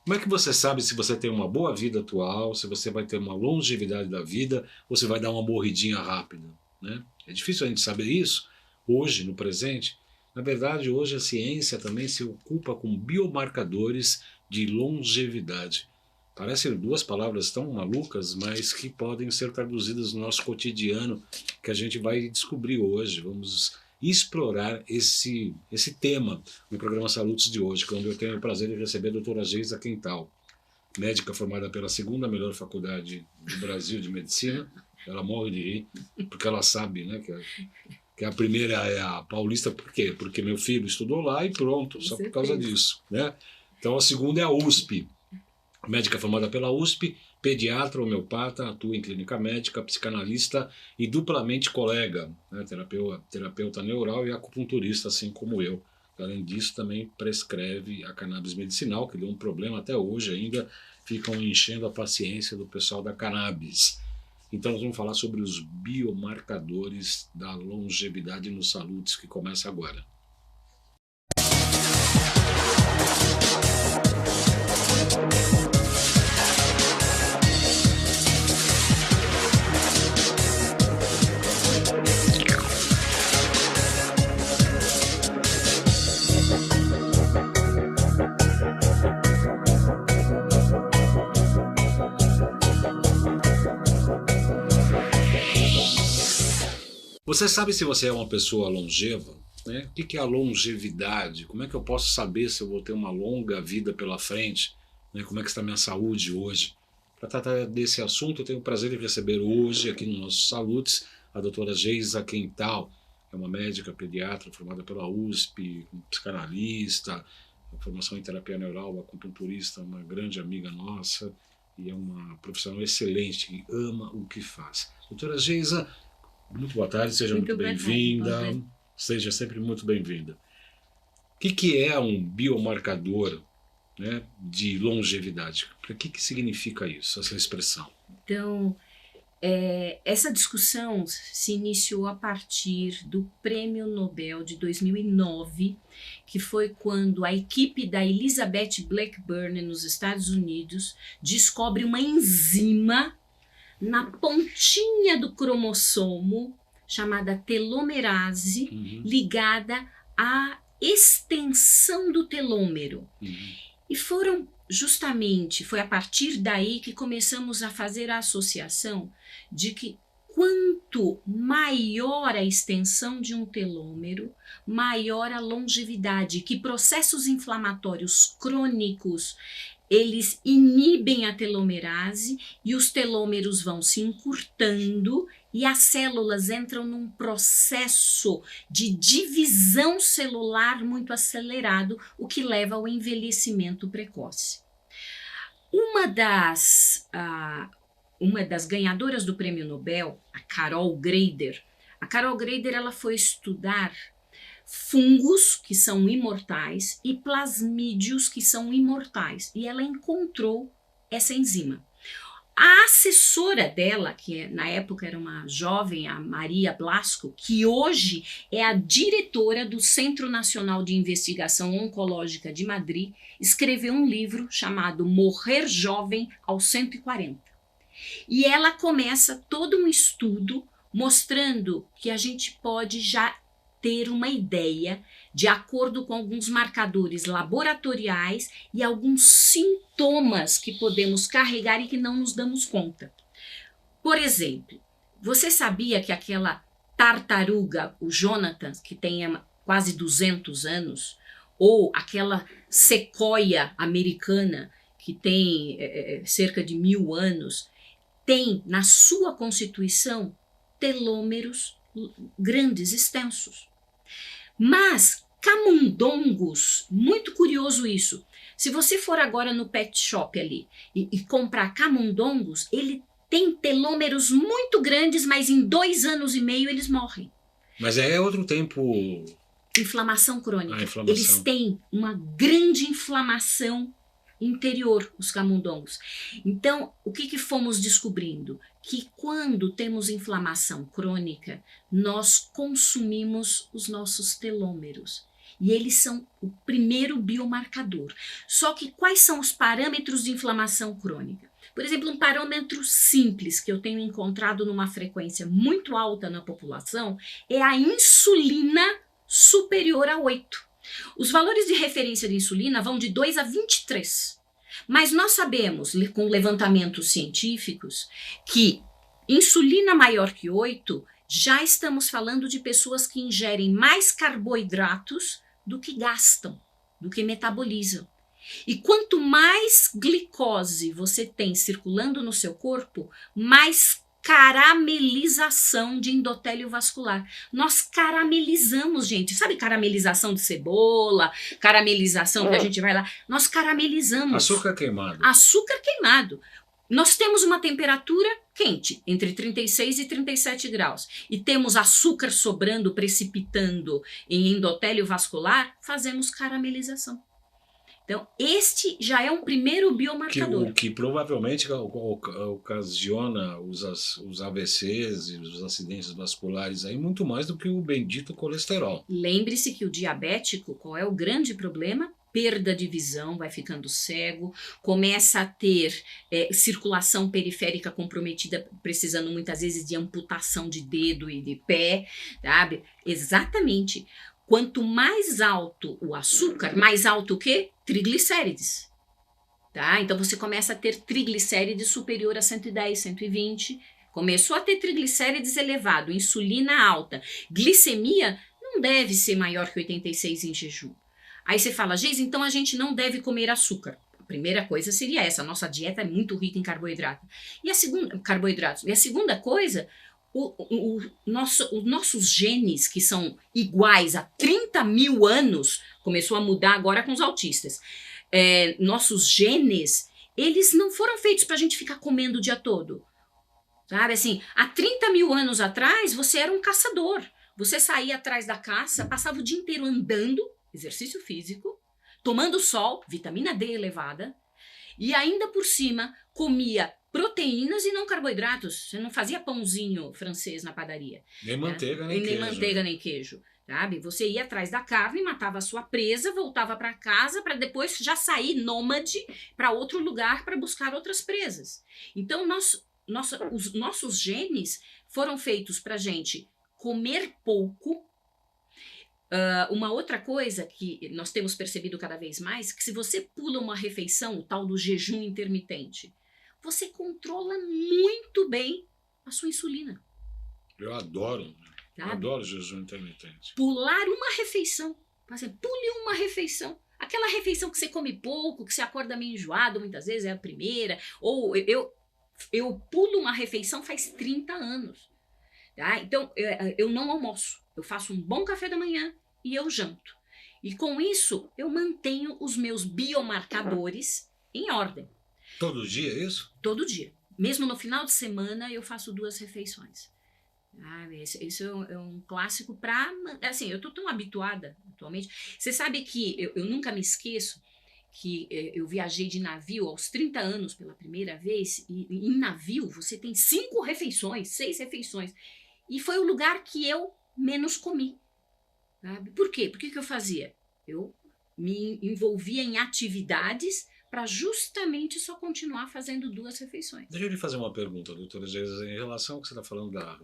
Como é que você sabe se você tem uma boa vida atual, se você vai ter uma longevidade da vida, ou se vai dar uma morridinha rápida, né? É difícil a gente saber isso hoje, no presente. Na verdade, hoje a ciência também se ocupa com biomarcadores de longevidade. Parecem duas palavras tão malucas, mas que podem ser traduzidas no nosso cotidiano, que a gente vai descobrir hoje. Vamos explorar esse tema no programa Salutos de hoje, onde eu tenho o prazer de receber a doutora Geisa Quental, médica formada pela segunda melhor faculdade do Brasil de medicina. Ela morre de rir, porque ela sabe, né, que a primeira é a paulista. Por quê? Porque meu filho estudou lá e pronto, só por causa disso, né? Então a segunda é a USP, médica formada pela USP, pediatra, homeopata, atua em clínica médica, psicanalista e duplamente colega, né, terapeuta neural e acupunturista, assim como eu. Além disso, também prescreve a cannabis medicinal, que deu um problema até hoje ainda, ficam enchendo a paciência do pessoal da cannabis. Então nós vamos falar sobre os biomarcadores da longevidade nos saludes, que começa agora. Você sabe se você é uma pessoa longeva? Né? O que é a longevidade? Como é que eu posso saber se eu vou ter uma longa vida pela frente? Né? Como é que está a minha saúde hoje? Para tratar desse assunto, eu tenho o prazer de receber hoje, aqui no nosso Salutes, a doutora Geisa Quental. É uma médica pediatra formada pela USP, psicanalista, formação em terapia neural, acupunturista, uma grande amiga nossa e é uma profissional excelente que ama o que faz. Doutora Geisa, muito boa tarde, seja muito bem-vinda. Seja sempre muito bem-vinda. O que é um biomarcador, né, de longevidade? Para que significa isso, essa expressão? Então, essa discussão se iniciou a partir do Prêmio Nobel de 2009, que foi quando a equipe da Elizabeth Blackburn, nos Estados Unidos, descobre uma enzima na pontinha do cromossomo, chamada telomerase, ligada à extensão do telômero. E foi a partir daí que começamos a fazer a associação de que quanto maior a extensão de um telômero, maior a longevidade, que processos inflamatórios crônicos eles inibem a telomerase e os telômeros vão se encurtando e as células entram num processo de divisão celular muito acelerado, o que leva ao envelhecimento precoce. Uma das ganhadoras do Prêmio Nobel, a Carol Greider, ela foi estudar fungos, que são imortais, e plasmídios, que são imortais. E ela encontrou essa enzima. A assessora dela, que na época era uma jovem, a Maria Blasco, que hoje é a diretora do Centro Nacional de Investigação Oncológica de Madrid, escreveu um livro chamado Morrer Jovem aos 140. E ela começa todo um estudo mostrando que a gente pode já ter uma ideia, de acordo com alguns marcadores laboratoriais e alguns sintomas que podemos carregar e que não nos damos conta. Por exemplo, você sabia que aquela tartaruga, o Jonathan, que tem quase 200 anos, ou aquela sequoia americana, que tem cerca de 1000 anos, tem na sua constituição telômeros grandes, extensos. Mas camundongos, muito curioso isso. Se você for agora no pet shop ali e comprar camundongos, ele tem telômeros muito grandes, mas em 2 anos e meio eles morrem. Mas é outro tempo. Inflamação crônica. Eles têm uma grande inflamação interior, os camundongos. Então, o que fomos descobrindo? Que quando temos inflamação crônica, nós consumimos os nossos telômeros. E eles são o primeiro biomarcador. Só que quais são os parâmetros de inflamação crônica? Por exemplo, um parâmetro simples que eu tenho encontrado numa frequência muito alta na população é a insulina superior a 8. Os valores de referência de insulina vão de 2 a 23. Mas nós sabemos, com levantamentos científicos, que insulina maior que 8, já estamos falando de pessoas que ingerem mais carboidratos do que gastam, do que metabolizam. E quanto mais glicose você tem circulando no seu corpo, mais caramelização de endotélio vascular. Nós caramelizamos, gente. Sabe caramelização de cebola, caramelização que a gente vai lá? Nós caramelizamos. Açúcar queimado. Açúcar queimado. Nós temos uma temperatura quente, entre 36 e 37 graus, e temos açúcar sobrando, precipitando em endotélio vascular, fazemos caramelização. Então, este já é um primeiro biomarcador. Que provavelmente ocasiona os AVCs e os acidentes vasculares aí muito mais do que o bendito colesterol. Lembre-se que o diabético, qual é o grande problema? Perda de visão, vai ficando cego, começa a ter circulação periférica comprometida, precisando muitas vezes de amputação de dedo e de pé, sabe? Exatamente. Quanto mais alto o açúcar, mais alto o quê? Triglicérides. Tá? Então você começa a ter triglicérides superior a 110, 120. Começou a ter triglicérides elevado, insulina alta, glicemia não deve ser maior que 86 em jejum. Aí você fala, Geis, então a gente não deve comer açúcar. A primeira coisa seria essa, a nossa dieta é muito rica em carboidrato. E a segunda, carboidratos. E a segunda coisa, os nossos genes, que são iguais há 30 mil anos, começou a mudar agora com os autistas. Nossos genes, eles não foram feitos para a gente ficar comendo o dia todo. Sabe assim, há 30 mil anos atrás, você era um caçador. Você saía atrás da caça, passava o dia inteiro andando, exercício físico, tomando sol, vitamina D elevada, e ainda por cima comia proteínas e não carboidratos. Você não fazia pãozinho francês na padaria. Nem manteiga, nem queijo. Nem manteiga, nem queijo. Sabe? Você ia atrás da carne, matava a sua presa, voltava para casa para depois já sair nômade para outro lugar para buscar outras presas. Então, os nossos genes foram feitos para a gente comer pouco. Uma outra coisa que nós temos percebido cada vez mais, que se você pula uma refeição, o tal do jejum intermitente, você controla muito bem a sua insulina. Eu adoro, sabe? Adoro jejum intermitente. Pular uma refeição. Pule uma refeição. Aquela refeição que você come pouco, que você acorda meio enjoado, muitas vezes é a primeira. Ou eu pulo uma refeição faz 30 anos. Tá? Então, eu não almoço. Eu faço um bom café da manhã e eu janto. E com isso, eu mantenho os meus biomarcadores em ordem. Todo dia é isso? Todo dia. Mesmo no final de semana, eu faço 2 refeições. Isso é um clássico para... Assim, eu estou tão habituada atualmente. Você sabe que eu nunca me esqueço que eu viajei de navio aos 30 anos pela primeira vez. E em navio, você tem 5 refeições, 6 refeições. E foi o lugar que eu menos comi. Sabe? Por quê? Por que eu fazia? Eu me envolvia em atividades para justamente só continuar fazendo 2 refeições. Deixa eu lhe fazer uma pergunta, doutora Geis, em relação ao que você está falando da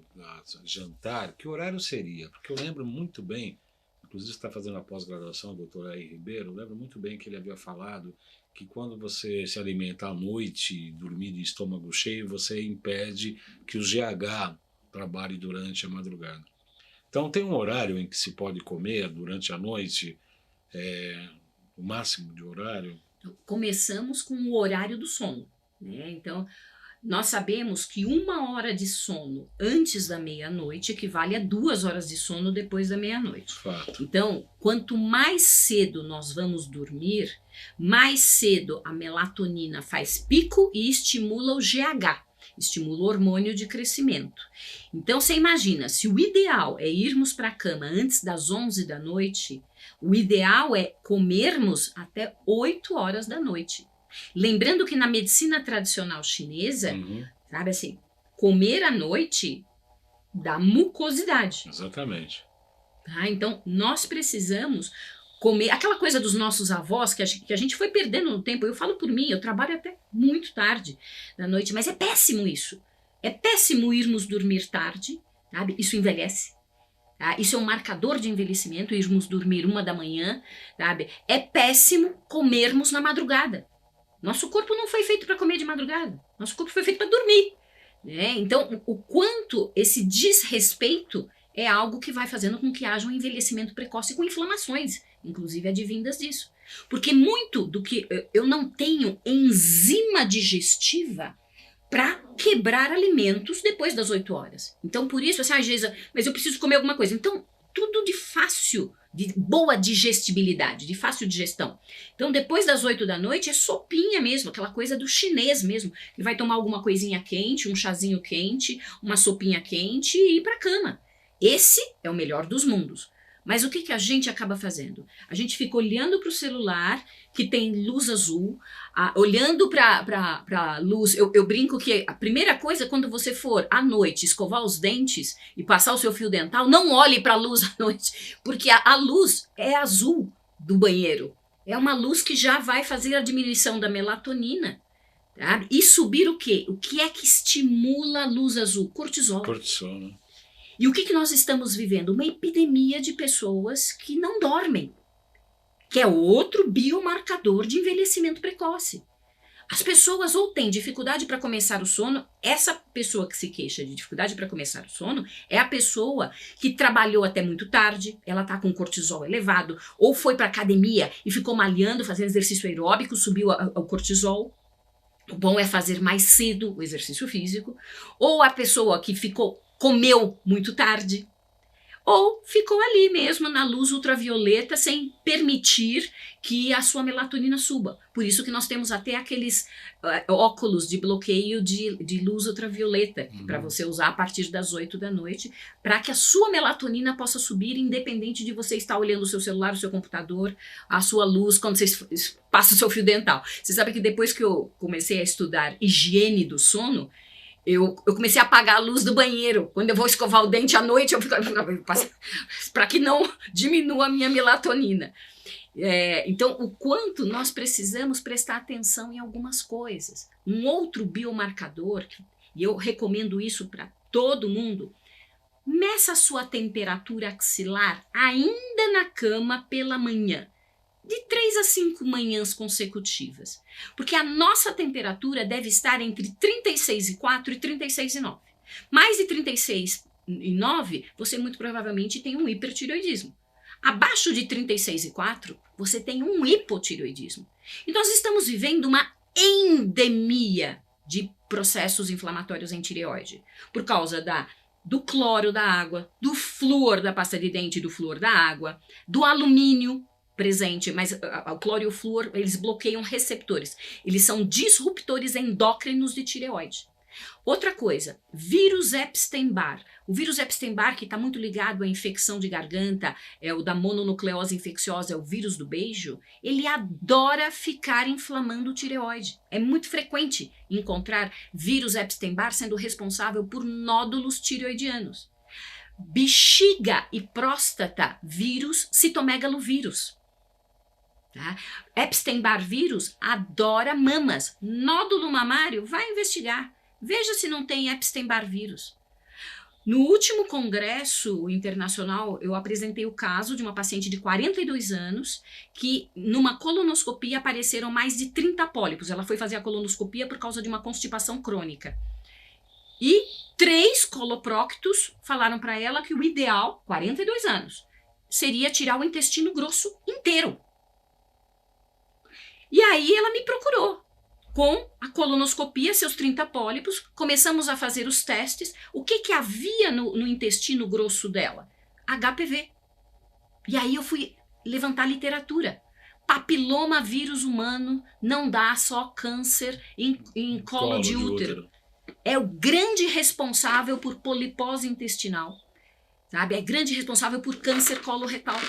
jantar, que horário seria? Porque eu lembro muito bem, inclusive você está fazendo a pós-graduação, doutor R. Ribeiro, eu lembro muito bem que ele havia falado que quando você se alimenta à noite, dormir de estômago cheio, você impede que o GH trabalhe durante a madrugada. Então tem um horário em que se pode comer durante a noite, o máximo de horário? Começamos com o horário do sono, né? Então, nós sabemos que 1 hora de sono antes da meia-noite equivale a 2 horas de sono depois da meia-noite. Fato. Então, quanto mais cedo nós vamos dormir, mais cedo a melatonina faz pico e estimula o GH, estimula o hormônio de crescimento. Então, você imagina, se o ideal é irmos para a cama antes das 11 da noite, o ideal é comermos até 8 horas da noite. Lembrando que na medicina tradicional chinesa, sabe assim, comer à noite dá mucosidade. Exatamente. Tá? Então, nós precisamos comer, aquela coisa dos nossos avós que a gente foi perdendo no tempo. Eu falo por mim, eu trabalho até muito tarde da noite, mas é péssimo isso. É péssimo irmos dormir tarde, sabe? Isso envelhece. Tá? Isso é um marcador de envelhecimento, irmos dormir 1 da manhã, sabe? É péssimo comermos na madrugada. Nosso corpo não foi feito para comer de madrugada. Nosso corpo foi feito para dormir. Né? Então, o quanto esse desrespeito é algo que vai fazendo com que haja um envelhecimento precoce com inflamações, inclusive advindas disso. Porque muito do que eu não tenho enzima digestiva para quebrar alimentos depois das 8 horas. Então, por isso, assim, Geisa, mas eu preciso comer alguma coisa. Então, tudo de fácil, de boa digestibilidade, de fácil digestão. Então, depois das 8 da noite, é sopinha mesmo, aquela coisa do chinês mesmo, que vai tomar alguma coisinha quente, um chazinho quente, uma sopinha quente e ir para a cama. Esse é o melhor dos mundos. Mas o que a gente acaba fazendo? A gente fica olhando para o celular, que tem luz azul, olhando para a luz. Eu brinco que a primeira coisa, quando você for à noite escovar os dentes e passar o seu fio dental, não olhe para a luz à noite, porque a luz é azul do banheiro. É uma luz que já vai fazer a diminuição da melatonina. Tá? E subir o quê? O que é que estimula a luz azul? Cortisol. Cortisol, né? E o que nós estamos vivendo? Uma epidemia de pessoas que não dormem, que é outro biomarcador de envelhecimento precoce. As pessoas ou têm dificuldade para começar o sono, essa pessoa que se queixa de dificuldade para começar o sono é a pessoa que trabalhou até muito tarde, ela está com cortisol elevado, ou foi para academia e ficou malhando, fazendo exercício aeróbico, subiu o cortisol. O bom é fazer mais cedo o exercício físico. Ou a pessoa que comeu muito tarde, ou ficou ali mesmo na luz ultravioleta sem permitir que a sua melatonina suba. Por isso que nós temos até aqueles óculos de bloqueio de luz ultravioleta para você usar a partir das 8 da noite, para que a sua melatonina possa subir independente de você estar olhando o seu celular, o seu computador, a sua luz, quando você passa o seu fio dental. Você sabe que depois que eu comecei a estudar higiene do sono, eu comecei a apagar a luz do banheiro. Quando eu vou escovar o dente à noite, eu fico para que não diminua a minha melatonina. Então, o quanto nós precisamos prestar atenção em algumas coisas. Um outro biomarcador, e eu recomendo isso para todo mundo, meça a sua temperatura axilar ainda na cama pela manhã. De 3 a 5 manhãs consecutivas. Porque a nossa temperatura deve estar entre 36,4 e 36,9. Mais de 36,9, você muito provavelmente tem um hipertireoidismo. Abaixo de 36,4, você tem um hipotireoidismo. E nós estamos vivendo uma endemia de processos inflamatórios em tireoide. Por causa do cloro da água, do flúor da pasta de dente e do flúor da água, do alumínio presente, mas o cloro e o flúor, eles bloqueiam receptores. Eles são disruptores endócrinos de tireoide. Outra coisa, vírus Epstein-Barr. O vírus Epstein-Barr, que está muito ligado à infecção de garganta, é o da mononucleose infecciosa, é o vírus do beijo, ele adora ficar inflamando o tireoide. É muito frequente encontrar vírus Epstein-Barr sendo responsável por nódulos tireoidianos. Bexiga e próstata, vírus, citomegalovírus. Tá? Epstein-Barr vírus adora mamas. Nódulo mamário, vai investigar. Veja se não tem Epstein-Barr vírus. No último congresso internacional, eu apresentei o caso de uma paciente de 42 anos que numa colonoscopia apareceram mais de 30 pólipos. Ela foi fazer a colonoscopia por causa de uma constipação crônica. E 3 coloproctos falaram para ela que o ideal, 42 anos, seria tirar o intestino grosso inteiro. E aí ela me procurou. Com a colonoscopia, seus 30 pólipos, começamos a fazer os testes. O que havia no intestino grosso dela? HPV. E aí eu fui levantar literatura. Papiloma vírus humano não dá só câncer em colo de útero. É o grande responsável por polipose intestinal, sabe? É grande responsável por câncer coloretal.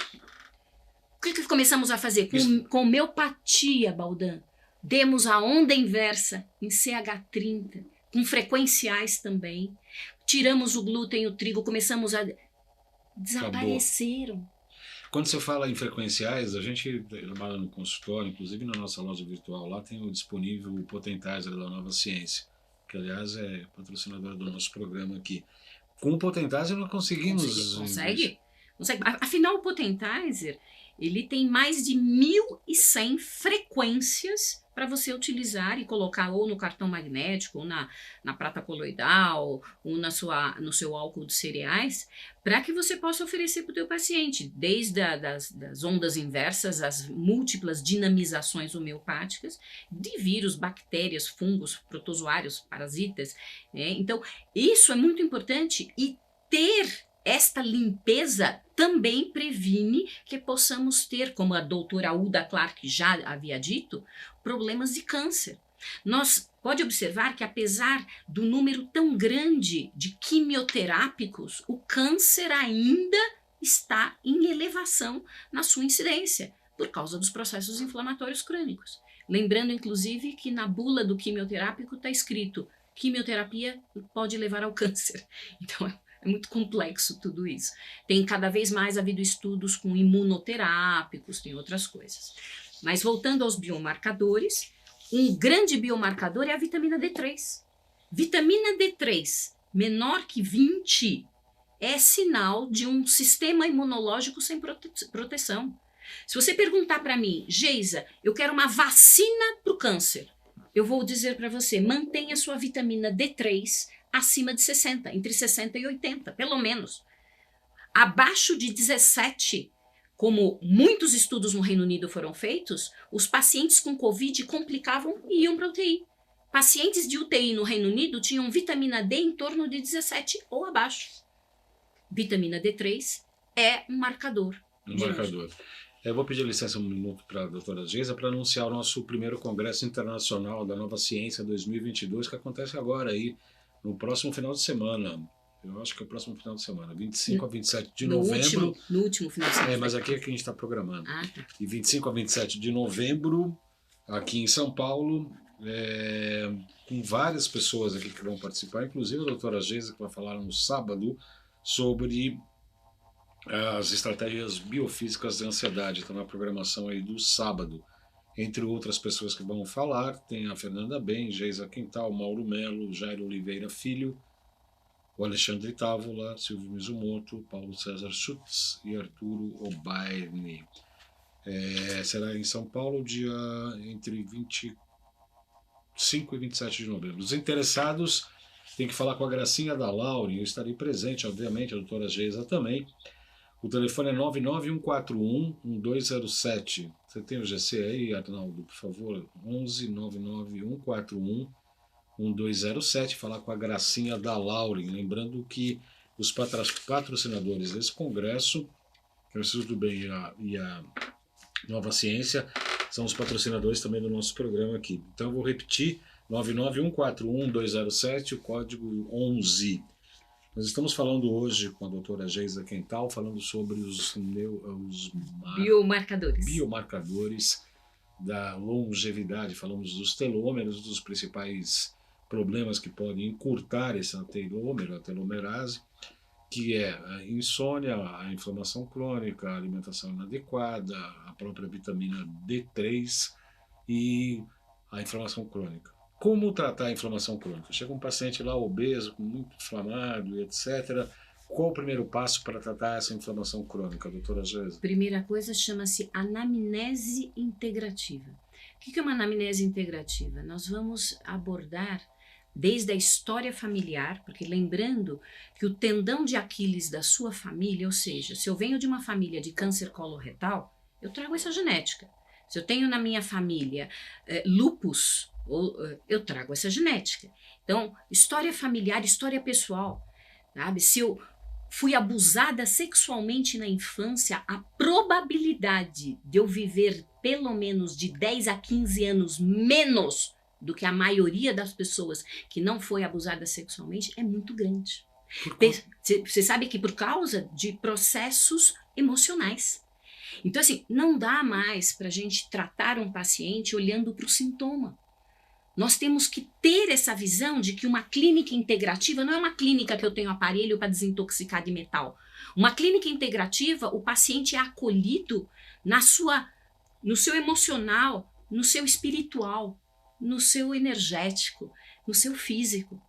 O que começamos a fazer? Com homeopatia, Baldan. Demos a onda inversa em CH30, com frequenciais também. Tiramos o glúten e o trigo, começamos a... Desapareceram. Quando você fala em frequenciais, a gente trabalha no consultório, inclusive na nossa loja virtual, lá tem o disponível o Potentizer da Nova Ciência, que aliás é patrocinador do nosso programa aqui. Com o Potentizer nós conseguimos... Consegue. Afinal, o Potentizer, ele tem mais de 1.100 frequências para você utilizar e colocar ou no cartão magnético, ou na prata coloidal, ou no seu álcool de cereais, para que você possa oferecer para o teu paciente, desde das ondas inversas, as múltiplas dinamizações homeopáticas, de vírus, bactérias, fungos, protozoários, parasitas. Então, isso é muito importante, e ter esta limpeza também previne que possamos ter, como a doutora Uda Clark já havia dito, problemas de câncer. Pode observar que apesar do número tão grande de quimioterápicos, o câncer ainda está em elevação na sua incidência, por causa dos processos inflamatórios crônicos. Lembrando, inclusive, que na bula do quimioterápico está escrito: quimioterapia pode levar ao câncer. Então, é muito complexo tudo isso. Tem cada vez mais havido estudos com imunoterápicos, tem outras coisas. Mas voltando aos biomarcadores, um grande biomarcador é a vitamina D3. Vitamina D3 menor que 20 é sinal de um sistema imunológico sem proteção. Se você perguntar para mim, Geisa, eu quero uma vacina para o câncer, eu vou dizer para você, mantenha sua vitamina D3 acima de 60, entre 60 e 80, pelo menos. Abaixo de 17, como muitos estudos no Reino Unido foram feitos, os pacientes com Covid complicavam e iam para UTI. Pacientes de UTI no Reino Unido tinham vitamina D em torno de 17 ou abaixo. Vitamina D3 é um marcador. Eu vou pedir licença um minuto para a doutora Geisa para anunciar o nosso primeiro Congresso Internacional da Nova Ciência 2022, que acontece agora aí, no próximo final de semana. Eu acho que é o próximo final de semana, 25 a 27 de novembro. No último final de semana. Mas aqui é que a gente está programando. Tá. E 25 a 27 de novembro, aqui em São Paulo, com várias pessoas aqui que vão participar, inclusive a doutora Geisa, que vai falar no sábado sobre as estratégias biofísicas da ansiedade. Está na programação aí do sábado. Entre outras pessoas que vão falar, tem a Fernanda Ben, Geisa Quintal, Mauro Melo, Jairo Oliveira Filho, o Alexandre Távola, Silvio Mizumoto, Paulo César Schutz e Arturo Obairne. Será em São Paulo, dia entre 25 e 27 de novembro. Os interessados têm que falar com a Gracinha da Laure, eu estarei presente, obviamente, a doutora Geisa também. O telefone é 99141-1207. Você tem o GC aí, Arnaldo, por favor? 11-99141-1207. Falar com a Gracinha da Laure. Lembrando que os patrocinadores desse congresso, que é o Instituto do Bem e a Nova Ciência, são os patrocinadores também do nosso programa aqui. Então eu vou repetir, 99141-1207, o código 11. Nós estamos falando hoje com a doutora Geisa Quintal, falando sobre os biomarcadores da longevidade. Falamos dos telômeros, dos principais problemas que podem encurtar esse telômero, a telomerase, que é a insônia, a inflamação crônica, a alimentação inadequada, a própria vitamina D3 e a inflamação crônica. Como tratar a inflamação crônica? Chega um paciente lá obeso, muito inflamado, etc. Qual o primeiro passo para tratar essa inflamação crônica, doutora Geisa? Primeira coisa chama-se anamnese integrativa. O que é uma anamnese integrativa? Nós vamos abordar desde a história familiar, porque lembrando que o tendão de Aquiles da sua família, ou seja, se eu venho de uma família de câncer coloretal, eu trago essa genética. Se eu tenho na minha família lúpus, eu trago essa genética. Então, história familiar, história pessoal, sabe? Se eu fui abusada sexualmente na infância, a probabilidade de eu viver pelo menos de 10 a 15 anos menos do que a maioria das pessoas que não foi abusada sexualmente é muito grande. Você sabe que por causa de processos emocionais. Então, assim, não dá mais para a gente tratar um paciente olhando para o sintoma. Nós temos que ter essa visão de que uma clínica integrativa não é uma clínica que eu tenho aparelho para desintoxicar de metal. Uma clínica integrativa, o paciente é acolhido no seu emocional, no seu espiritual, no seu energético, no seu físico.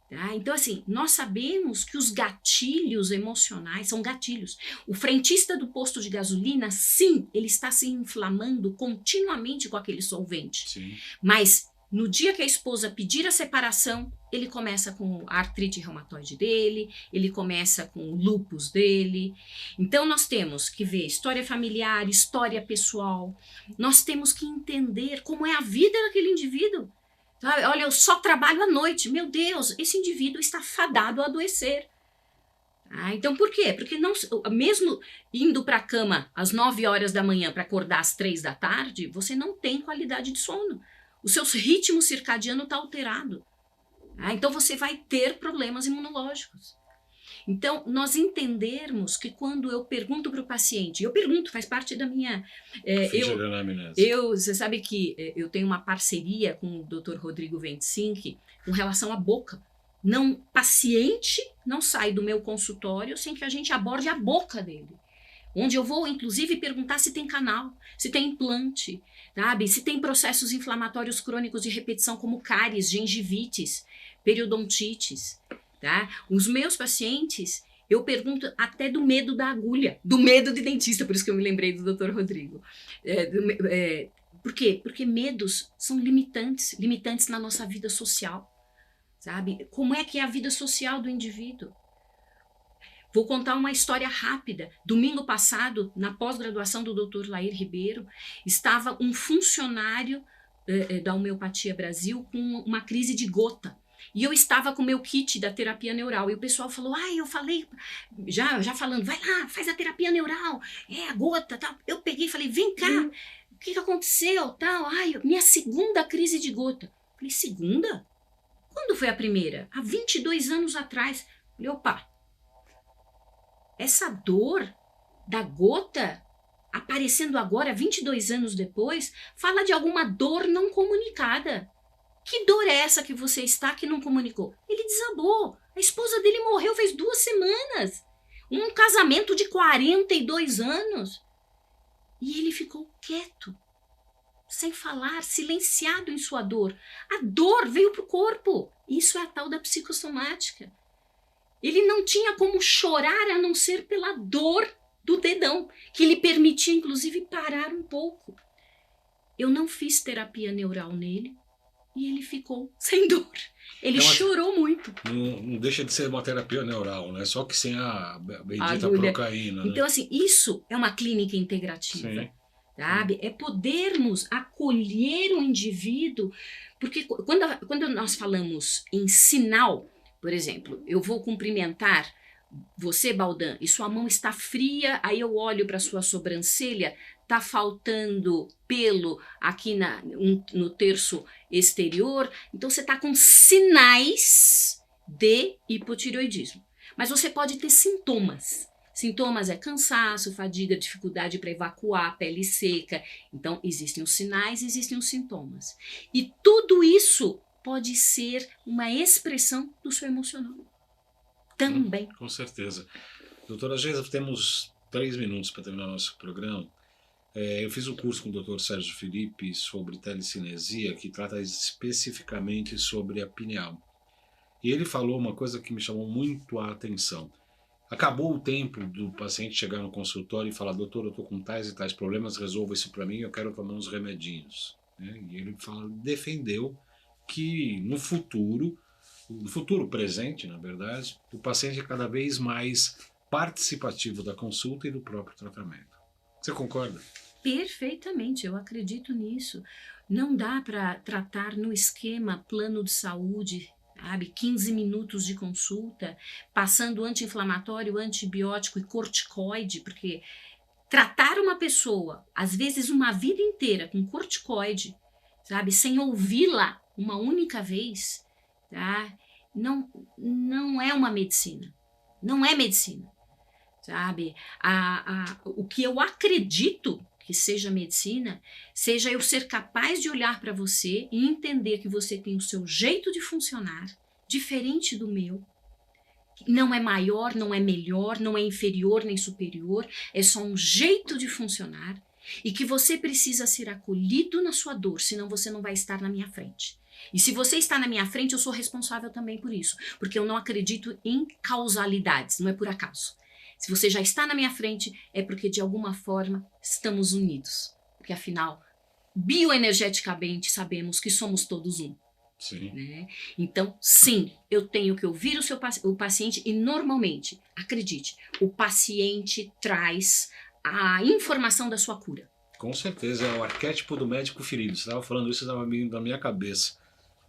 Tá? Então, assim, nós sabemos que os gatilhos emocionais são gatilhos. O frentista do posto de gasolina, sim, ele está se inflamando continuamente com aquele solvente. Sim. Mas no dia que a esposa pedir a separação, ele começa com a artrite reumatoide dele, ele começa com o lúpus dele. Então, nós temos que ver história familiar, história pessoal. Nós temos que entender como é a vida daquele indivíduo. Sabe? Olha, eu só trabalho à noite. Meu Deus, esse indivíduo está fadado a adoecer. Então, por quê? Porque não, mesmo indo para a cama às 9 horas da manhã para acordar às 3 da tarde, você não tem qualidade de sono. O seu ritmo circadiano está alterado. Então, você vai ter problemas imunológicos. Então, nós entendermos que quando eu pergunto para o paciente, eu pergunto, faz parte da minha... Você sabe que eu tenho uma parceria com o Dr. Rodrigo Ventsink com relação à boca. Paciente não sai do meu consultório sem que a gente aborde a boca dele. Onde eu vou, inclusive, perguntar se tem canal, se tem implante, sabe? Se tem processos inflamatórios crônicos de repetição como cáries, gengivites, periodontites. Tá? Os meus pacientes, eu pergunto até do medo da agulha, do medo de dentista, por isso que eu me lembrei do Dr. Rodrigo. Por quê? Porque medos são limitantes na nossa vida social, sabe? Como é que é a vida social do indivíduo? Vou contar uma história rápida. Domingo passado, na pós-graduação do Dr. Lair Ribeiro, estava um funcionário da Homeopatia Brasil com uma crise de gota. E eu estava com o meu kit da terapia neural. E o pessoal falou, eu falei, já falando, vai lá, faz a terapia neural. A gota, tal. Eu peguei e falei, vem cá, o que aconteceu, tal. Minha segunda crise de gota. Falei, segunda? Quando foi a primeira? Há 22 anos atrás. Falei, opa, essa dor da gota aparecendo agora, 22 anos depois, fala de alguma dor não comunicada. Que dor é essa que você está que não comunicou? Ele desabou. A esposa dele morreu faz 2 semanas. Um casamento de 42 anos. E ele ficou quieto, sem falar, silenciado em sua dor. A dor veio para o corpo. Isso é a tal da psicossomática. Ele não tinha como chorar a não ser pela dor do dedão, que lhe permitia, inclusive, parar um pouco. Eu não fiz terapia neural nele. E ele ficou sem dor. Ele chorou muito. Não deixa de ser uma terapia neural, né? Só que sem a bendita procaína. Então, assim, isso é uma clínica integrativa. Sim. Sabe? É podermos acolher o indivíduo. Porque quando nós falamos em sinal, por exemplo, eu vou cumprimentar você, Baldan, e sua mão está fria, aí eu olho para sua sobrancelha, está faltando pelo aqui no terço exterior, então você está com sinais de hipotireoidismo. Mas você pode ter sintomas. Sintomas é cansaço, fadiga, dificuldade para evacuar, pele seca. Então, existem os sinais, existem os sintomas. E tudo isso pode ser uma expressão do seu emocional. Também. Com certeza. Doutora Geisa, temos 3 minutos para terminar nosso programa. Eu fiz um curso com o Dr. Sérgio Felipe sobre telecinesia, que trata especificamente sobre a pineal. E ele falou uma coisa que me chamou muito a atenção. Acabou o tempo do paciente chegar no consultório e falar, doutor, eu estou com tais e tais problemas, resolva isso para mim, eu quero tomar uns remedinhos. E ele defendeu que no futuro presente, na verdade, o paciente é cada vez mais participativo da consulta e do próprio tratamento. Você concorda? Perfeitamente, eu acredito nisso. Não dá para tratar no esquema plano de saúde, sabe? 15 minutos de consulta, passando anti-inflamatório, antibiótico e corticoide, porque tratar uma pessoa, às vezes uma vida inteira, com corticoide, sabe? Sem ouvi-la uma única vez, tá? Não é uma medicina. Não é medicina. Sabe? O que eu acredito que seja medicina, seja eu ser capaz de olhar para você e entender que você tem o seu jeito de funcionar, diferente do meu. Não é maior, não é melhor, não é inferior nem superior, é só um jeito de funcionar e que você precisa ser acolhido na sua dor, senão você não vai estar na minha frente. E se você está na minha frente, eu sou responsável também por isso, porque eu não acredito em causalidades, não é por acaso. Se você já está na minha frente, é porque de alguma forma estamos unidos. Porque afinal, bioenergeticamente sabemos que somos todos um. Sim. Né? Então, sim, eu tenho que ouvir o paciente e normalmente, acredite, o paciente traz a informação da sua cura. Com certeza, é o arquétipo do médico ferido. Você estava falando isso da minha cabeça,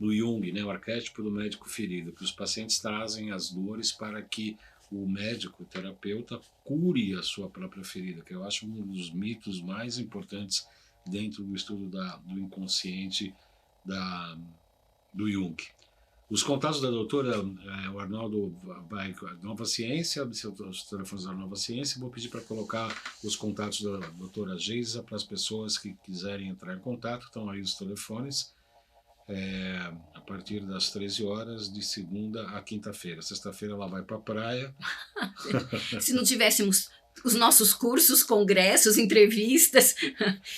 do Jung, né? O arquétipo do médico ferido, que os pacientes trazem as dores para que o médico, o terapeuta, cure a sua própria ferida, que eu acho um dos mitos mais importantes dentro do estudo do inconsciente do Jung. Os contatos da doutora, o Arnaldo vai com a Nova Ciência, os telefones da Nova Ciência, vou pedir para colocar os contatos da doutora Geisa para as pessoas que quiserem entrar em contato, estão aí os telefones, a partir das 13 horas, de segunda a quinta-feira. Sexta-feira ela vai para a praia. Se não tivéssemos os nossos cursos, congressos, entrevistas,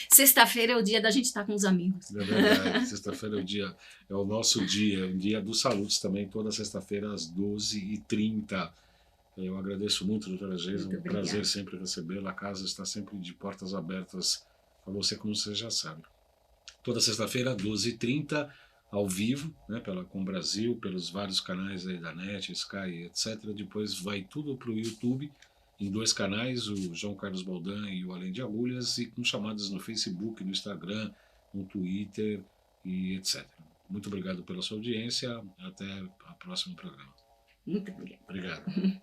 sexta-feira é o dia da gente estar com os amigos. É verdade, sexta-feira é o nosso dia, o dia dos saludos também, toda sexta-feira às 12h30. Eu agradeço muito, doutora Geisa, um prazer sempre recebê-la. A casa está sempre de portas abertas para você, como você já sabe. Toda sexta-feira, 12h30, ao vivo, né, pela Com Brasil, pelos vários canais aí da NET, Sky, etc. Depois vai tudo para o YouTube, em 2 canais, o João Carlos Baldan e o Além de Agulhas, e com chamadas no Facebook, no Instagram, no Twitter e etc. Muito obrigado pela sua audiência. Até o próximo programa. Muito obrigada. Obrigado.